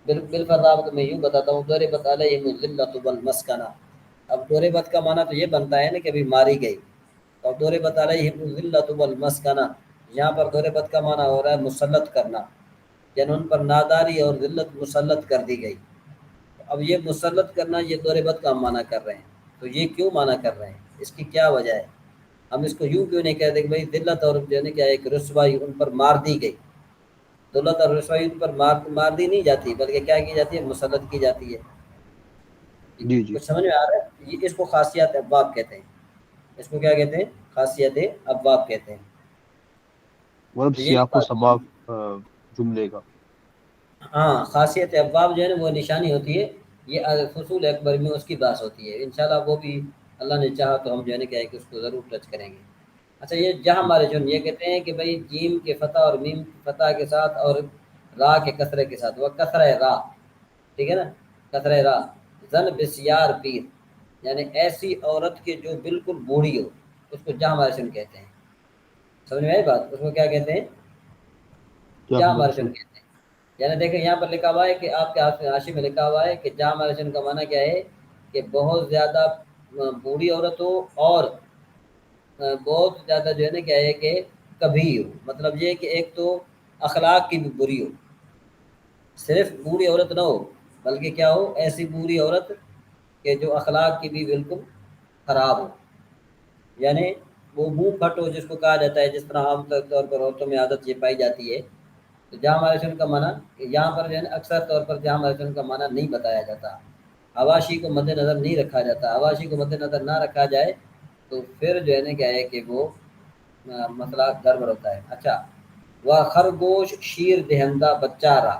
بالفرض میں یوں بتاتا ہوں، ضربت علیہم الذلۃ والمسکنہ، اب ضربت کا معنی تو یہ بنتا ہے نا کہ ابھی ماری گئی، اور ضربت علیہم الذلۃ والمسکنہ، یہاں پر ضربت کا معنی ہو رہا ہے مسلط کرنا، یعنی ان پر ناداری اور ذلت مسلط کر دی گئی۔ اب یہ مسلط کرنا یہ ضربت کا ہم معنی کر رہے ہیں، تو یہ کیوں معنی کر رہے ہیں، اس کی کیا وجہ ہے؟ ہم اس کو یوں کیوں نہیں کہتے کہ بھائی ذلت اور جو ہے کیا ایک رسوائی ان پر مار دی گئی، ذلت اور رسوائی ان پر مار دی نہیں جاتی، بلکہ کیا کی جاتی ہے، مسلط کی جاتی ہے۔ جی جی، کچھ سمجھ میں آ رہا ہے؟ یہ اس کو خاصیات ابواب کہتے ہیں، اس کو کیا کہتے ہیں؟ خاصیت ابواب کہتے ہیں۔ مطلب تو یہ سیاق و سباق جملے کا۔ ہاں، خاصیت ابواب جو ہے نا وہ نشانی ہوتی ہے، یہ فصول اکبر میں اس کی بات ہوتی ہے، انشاءاللہ وہ بھی اللہ نے چاہا تو ہم جو ہے نا کیا ہے کہ اس کو ضرور ٹچ کریں گے۔ اچھا یہ جہاں ہمارے جو یہ کہتے ہیں کہ بھئی جیم کے فتح اور میم فتح کے ساتھ اور را کے کسرے کے ساتھ، وہ کسرہ را، ٹھیک ہے نا، کسرہ را، زن بسیار پیر، یعنی ایسی عورت کے جو بالکل بوڑھی ہو، اس کو جہاں مارشن کہتے ہیں۔ سمجھ میں آئی بات؟ اس کو کیا کہتے ہیں؟ کیا جہاں مارشل؟ مارشن کہتے ہیں۔ یعنی دیکھیں یہاں پر لکھا ہوا ہے کہ آپ کے حاشی میں لکھا ہوا ہے کہ جہاں مارشن کا معنی کیا ہے کہ بہت زیادہ بوڑھی عورت ہو، اور بہت زیادہ جو ہے نا کیا ہے کہ کبھی ہو، مطلب یہ کہ ایک تو اخلاق کی بھی بری ہو، صرف بوڑھی عورت نہ ہو بلکہ کیا ہو، ایسی بوڑھی عورت کہ جو اخلاق کی بھی بالکل خراب ہو، یعنی وہ منہ پھٹ ہو، جس کو کہا جاتا ہے، جس طرح عام طور پر عورتوں میں عادت یہ پائی جاتی ہے۔ تو جہاں مارشن کا معنی یہاں پر جو ہے نا اکثر طور پر جہاں مارشن کا معنی نہیں بتایا جاتا، حواشی کو مد نظر نہیں رکھا جاتا، حواشی کو مد نظر نہ رکھا جائے تو پھر جو ہے نا کیا ہے کہ وہ مسئلہ گڑبڑ ہوتا ہے۔ اچھا، وہ خرگوش شیر دہندہ بچہ رہا،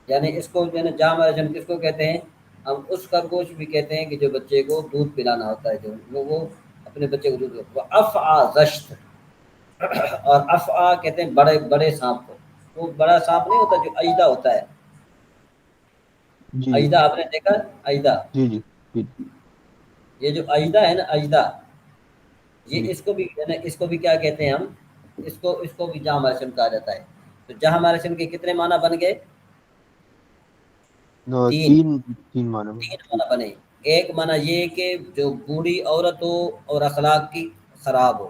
یعنی اس کو جو ہے نا جہاں مارشن کس کو کہتے ہیں؟ ہم اس خرگوش بھی کہتے ہیں کہ جو بچے کو دودھ پلانا ہوتا ہے، جو وہ اپنے بچے کو دودھ، وہ افعا زشت، اور افعا کہتے ہیں بڑے بڑے سانپ کو، وہ بڑا سانپ نہیں ہوتا جو اجدا ہوتا ہے، جی اجدا آپ نے دیکھا اجدا، جی جی جی یہ جو اجدا ہے نا اجدا، یہ جی اس کو بھی اس کو بھی کیا کہتے ہیں ہم، اس کو بھی جہاں مرشم کہا جاتا ہے۔ تو جہاں مرشم کے کتنے معنی بن گئے؟ تین، تین تین معنی میں تین جی معنی بنے۔ ایک معنی یہ کہ جو بوڑھی عورت ہو اور اخلاق کی خراب ہو،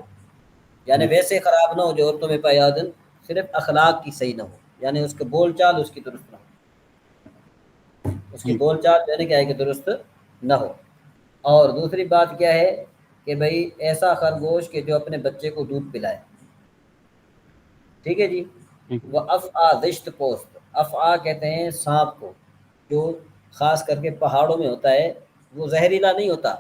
یعنی جی ویسے خراب نہ ہو جو عورتوں میں پایا جاتا، صرف اخلاق کی صحیح نہ ہو، یعنی اس کے بول چال اس کی درست نہ ہو، اس کی جی بول چال یعنی کیا ہے کہ درست نہ ہو۔ اور دوسری بات کیا ہے کہ بھئی ایسا خرگوش کہ جو اپنے بچے کو دودھ پلائے، ٹھیک ہے جی۔ ٹھیک ہے وہ افعا زشت پوست، افعا کہتے ہیں سانپ کو، جو خاص کر کے پہاڑوں میں ہوتا ہے، وہ زہریلا نہیں ہوتا،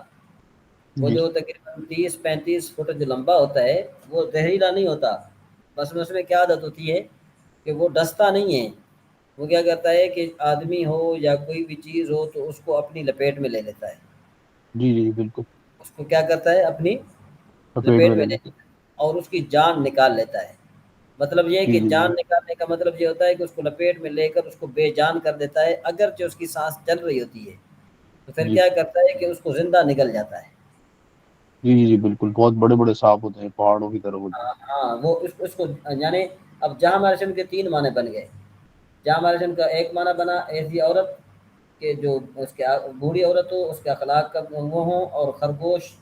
وہ جی جو تقریباً 30-35 فٹ جو لمبا ہوتا ہے وہ زہریلا نہیں ہوتا، بس اس میں کیا عادت ہوتی ہے کہ وہ ڈستا نہیں ہے، وہ کیا کرتا ہے کہ آدمی ہو یا کوئی بھی چیز ہو تو اس کو اپنی لپیٹ میں لے لیتا ہے، جی جی بالکل اس کو کیا کرتا ہے اپنی لپیٹ لپیٹ میں میں لے لے لیتے لیتا ہے اور اس کی جان نکال لیتا ہے۔ مطلب یہ ہے جی کہ جی جان جی نکالنے کا مطلب یہ ہوتا ہے کہ اس کو لپیٹ میں لے کر اس کو بے جان کر دیتا ہے، اگرچہ اس کی سانس چل رہی ہوتی ہے تو پھر جی کیا کرتا ہے کہ اس کو زندہ نگل جاتا ہے۔ جی جی جی بالکل، بہت بڑے بڑے سانپ ہوتے ہیں پہاڑوں کی طرف ہوتے ہاں ہاں، وہ اس کو یعنی اب جہاں مرشم کے تین معنی بن گئے۔ جہاں مرشم کا ایک معنی بنا ایسی عورت کہ جو اس کے بوڑھی عورت ہو، اس کے اخلاق کا وہ ہوں، اور خرگوش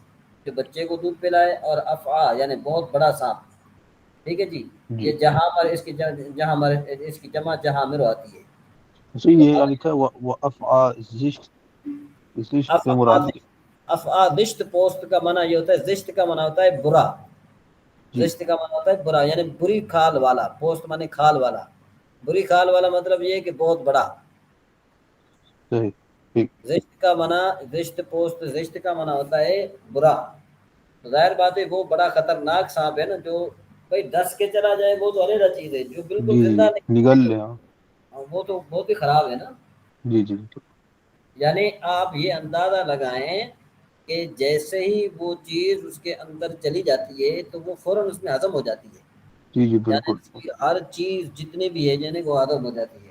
جو بچے کو دودھ پلائے، اور افعا یعنی بہت بڑا سانپ، ٹھیک ہے جی۔ ہیں جی۔ یہ جہاں پر اس کی جہاں اس کی جمع جہاں مر آتی ہے۔ اچھا تو یہ اب لکھا ہے وہ افعا زشت، زشت سے مراد افعا زشت پوست کا معنی یہ ہوتا ہے، زشت کا معنی ہوتا ہے برا، جی زشت کا معنی ہوتا ہے برا، یعنی بری کھال والا، پوست معنی کھال والا، بری کھال والا مطلب یہ ہے کہ بہت بڑا۔ صحیح ٹھیک زشت کا معنی، زشت پوست، زشت کا معنی ہوتا ہے برا، تو ظاہر بات ہے وہ بڑا خطرناک سانپ ہے نا، جو بھائی ڈس کے چلا جائے وہ تو علیحدہ چیز ہے، جو جی بالکل جی زندہ نہیں نگل تو لے ہاں وہ تو بہت ہی خراب ہے نا۔ جی جی یعنی آپ یہ اندازہ لگائیں کہ جیسے ہی وہ چیز اس کے اندر چلی جاتی ہے تو وہ فوراً اس میں ہضم ہو جاتی ہے، جی جی یعنی بالکل۔ اس کی ہر چیز جتنی بھی ہے یعنی وہ ہضم ہو جاتی ہے۔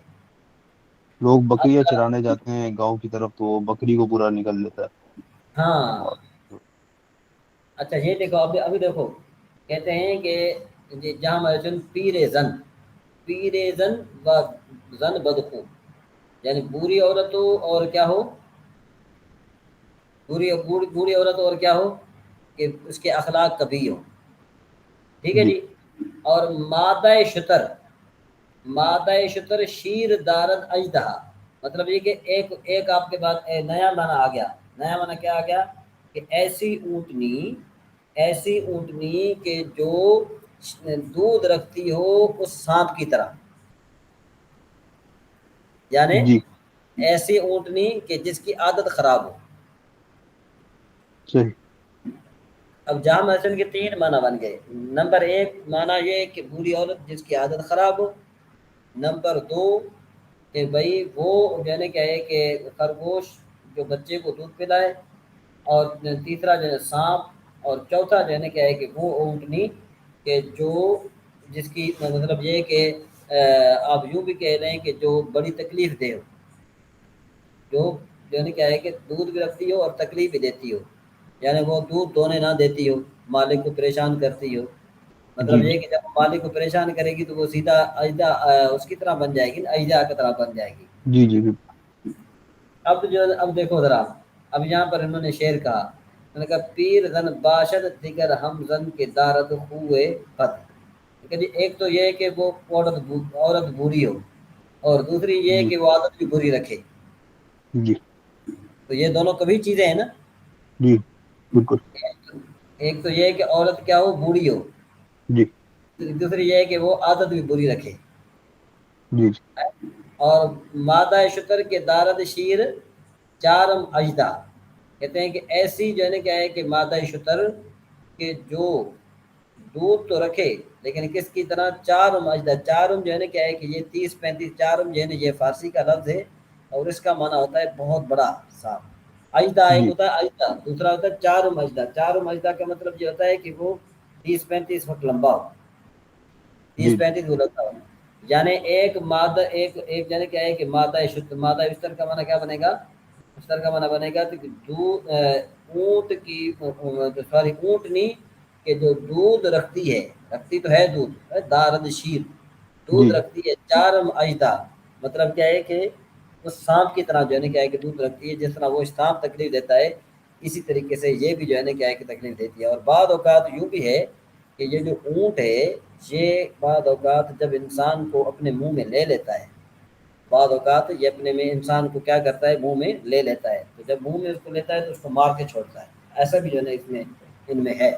لوگ اب بکریاں چرانے جاتے ہیں گاؤں کی طرف تو وہ بکری کو پورا نگل لیتا ہے ہاں، اور اچھا یہ دیکھو ابھی دیکھو، کہتے ہیں کہ جہاں مرچن پیر زن، پیر زن و زن بدخو، یعنی بوڑھی عورت ہو اور کیا ہو، بوڑھی عورت اور کیا ہو کہ اس کے اخلاق کبھی ہو، ٹھیک ہے جی جی۔ اور مادہ شتر، مادہ شتر شیر دارد اجدہ، مطلب یہ کہ ایک آپ کے بعد نیا معنی آ گیا، نیا معنی کیا آ گیا کہ ایسی اونٹنی، ایسی اونٹنی کہ جو دودھ رکھتی ہو اس سانپ کی طرح، یعنی جی ایسی اونٹنی کہ جس کی عادت خراب ہو۔ صحیح اب جہاں محسن کے تین معنی بن گئے، نمبر ایک معنی یہ ہے کہ بری عورت جس کی عادت خراب ہو، نمبر دو کہ بھائی وہ یعنی کیا ہے کہ خرگوش جو بچے کو دودھ پلائے، اور تیسرا جو ہے سانپ، اور چوتھا جو ہے کیا ہے کہ وہ اونٹنی کہ جو جس کی مطلب یہ ہے کہ آپ یوں بھی کہہ رہے ہیں کہ جو بڑی تکلیف دے ہو، جو یعنی کیا ہے کہ دودھ بھی رکھتی ہو اور تکلیف بھی دیتی ہو، یعنی وہ دودھ دونے نہ دیتی ہو، مالک کو پریشان کرتی ہو، جی مطلب یہ جی کہ جب مالک کو پریشان کرے گی تو وہ سیدھا اجدا اس کی طرح بن جائے گی، اجدا کی طرح بن جائے گی۔ جی جی بالکل اب جو اب دیکھو ذرا، اب یہاں پر انہوں نے شعر کہا، انہوں نے کہا پیر زن باشد دیگر ہم زن کے دارت خوئے بد، کہ ایک تو یہ ہے کہ وہ عورت بری ہو، اور دوسری یہ ہے جی کہ وہ عادت بھی بری رکھے، جی تو یہ دونوں کبھی چیزیں ہیں نا۔ جی بالکل ایک تو یہ ہے کہ عورت کیا ہو، بوڑھی ہو، جی دوسری یہ ہے کہ وہ عادت بھی بری رکھے، جی جی اور مادہ شکر کے دارد شیر چارم اجدا، کہتے ہیں کہ ایسی جو ہے نا کیا ہے کہ مادہ شتر کہ جو دودھ تو رکھے لیکن کس کی طرح، چارم اجدا، چارم جو ہے نا کیا ہے کہ یہ 30-35 چارم جو ہے نا یہ فارسی کا لفظ ہے، اور اس کا معنی ہوتا ہے بہت بڑا سانپ۔ اجدا ایک جی ہوتا ہے اجدا، دوسرا ہوتا ہے چارم اجدا، چارم اجدا کا مطلب یہ ہوتا ہے کہ وہ 30-35 فٹ لمبا ہو، جی 30-35 فٹ لمبا ہو، یعنی ایک مادہ ایک ایک یعنی کیا ہے کہ مادہ شد، مادہ اشتر کا معنی کیا بنے گا؟ اشتر کا معنی بنے گا کہ دودھ اونٹ کی سوری اونٹنی کہ جو دودھ رکھتی ہے، رکھتی تو ہے دودھ، دارد شیر، دودھ جی رکھتی ہے، چارم اجدا، مطلب کیا ہے کہ اس سانپ کی طرح جو ہے نا کیا ہے کہ دودھ رکھتی ہے، جس طرح وہ سانپ تکلیف دیتا ہے اسی طریقے سے یہ بھی جو ہے نا کیا ہے کہ تکلیف دیتی ہے۔ اور بعض اوقات یوں بھی ہے کہ یہ جو اونٹ ہے یہ بعض اوقات جب انسان کو اپنے منہ میں لے لیتا ہے، بعض اوقات یہ اپنے میں انسان کو کیا کرتا ہے منہ میں لے لیتا ہے، تو جب منہ میں اس کو لیتا ہے تو اس کو مار کے چھوڑتا ہے، ایسا بھی جو ہے نا اس میں ان میں ہے۔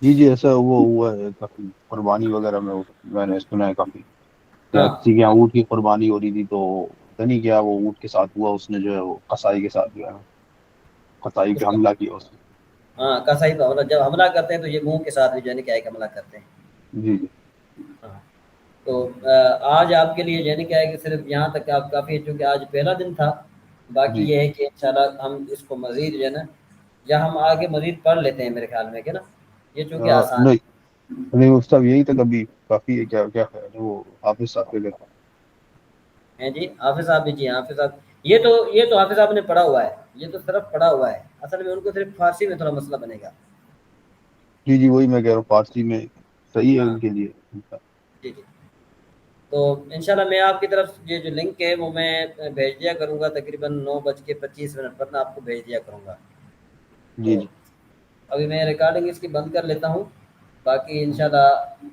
جی جی، ایسا وہ ہوا ہے کافی قربانی وغیرہ میں نے سنا ہے کافی، کیا ہاں کسی کے یہاں اونٹ کی قربانی ہو رہی تھی تو پتہ نہیں کیا وہ اونٹ کے ساتھ ہوا، اس نے جو ہے وہ قصائی کے ساتھ جو ہے قصائی پہ اس کا حملہ کیا اس نے۔ ہاں کسائی پہ حملہ، جب حملہ کرتے ہیں تو یہ منہ کے ساتھ بھی جو ہے نا کیا ہے کہ حملہ کرتے ہیں۔ جی جی ہاں تو آج آپ کے لیے جو ہے نا کیا ہے کہ صرف یہاں تک آپ کافی ہے، چونکہ آج پہلا دن تھا، باقی جی یہ ہے کہ انشاءاللہ ہم اس کو مزید جو ہے نا یا ہم آگے مزید پڑھ لیتے ہیں میرے خیال میں کہ نا، یہ چونکہ آسان نہیں نہیں، اس صاحب یہی تک ابھی کافی ہے، کیا کیا خیال ہے وہ حافظ صاحب کے گھر؟ ہے جی حافظ صاحب بھی، جی حافظ صاحب یہ تو حافظ صاحب نے پڑھا ہوا ہے، یہ تو صرف پڑھا ہوا ہے، اصل میں ان کو صرف فارسی میں تھوڑا مسئلہ بنے گا۔ جی جی، وہی میں کہہ رہا ہوں، فارسی میں صحیح ہے ہاں ان کے لیے۔ جی جی، تو انشاءاللہ میں آپ کی طرف یہ جو لنک ہے وہ میں بھیج دیا کروں گا، تقریباً 9:25 پر میں آپ کو بھیج دیا کروں گا۔ جی تو جی، ابھی میں ریکارڈنگ اس کی بند کر لیتا ہوں، باقی انشاءاللہ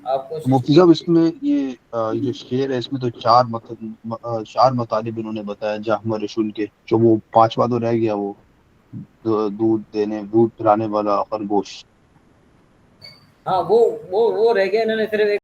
آپ کوشش مفتی صاحب اس کیجیے۔ میں یہ جو شعر ہے اس میں تو چار مطالب انہوں نے بتایا جہم رسول کے، جو وہ پانچواں تو رہ گیا، وہ دودھ پلانے والا خرگوش۔ ہاں وہ رہ گیا، انہوں نے صرف ایک